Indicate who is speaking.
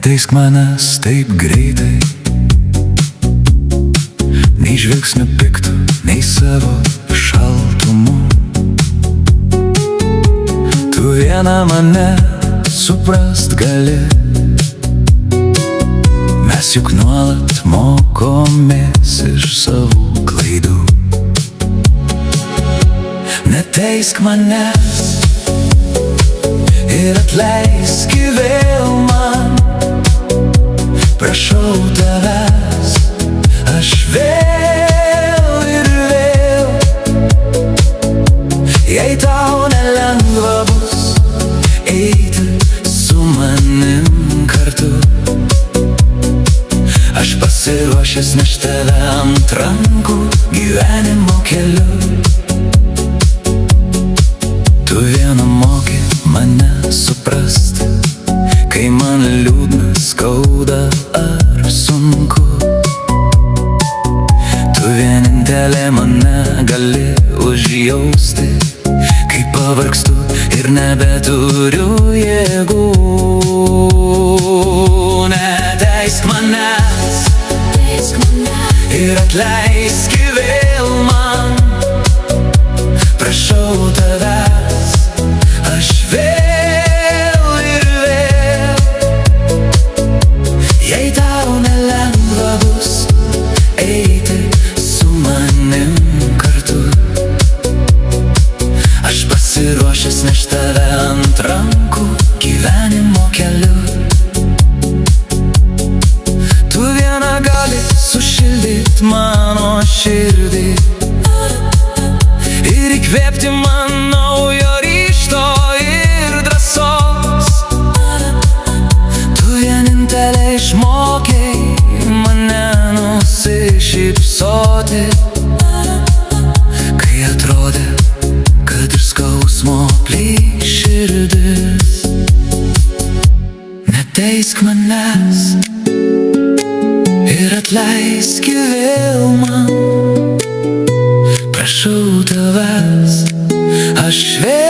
Speaker 1: Neteisk manęs taip greitai, nei žvilgsniu piktu, nei savo šaltumu. Tu viena mane suprast gali, mes juk nuolat mokomės iš savų klaidų. Neteisk manęs ir atleisk vėl man, prašau tavęs, aš vėl ir vėl. Jei tau nelengva bus eiti su manim kartu, aš pasiruošęs nešt tave ant rankų gyvenimo keliu. Tu viena moki mane suprast, kai man liūdna, skauda ar sunku. Tu vienintelė mane gali užjausti, kai pavargstu ir nebeturiu jėgų. Neteisk manęs ir atleisk vėl man, prašau tavęs, aš vėl ir vėl. Jei tau nelengva bus eiti su manim kartu, aš pasiruošęs nešt tave ant rankų gyvenimo keliu. Tu viena gali sušildyt mano širdį ir įkvėpti man naujo ryžto ir drąsos. Tu vienintelė išmokei mane nusišypsoti, kai atrodė, kad iš skausmo plyš širdis. Neteisk manęs ir atleisk vėl man, prašau tavęs, aš vėl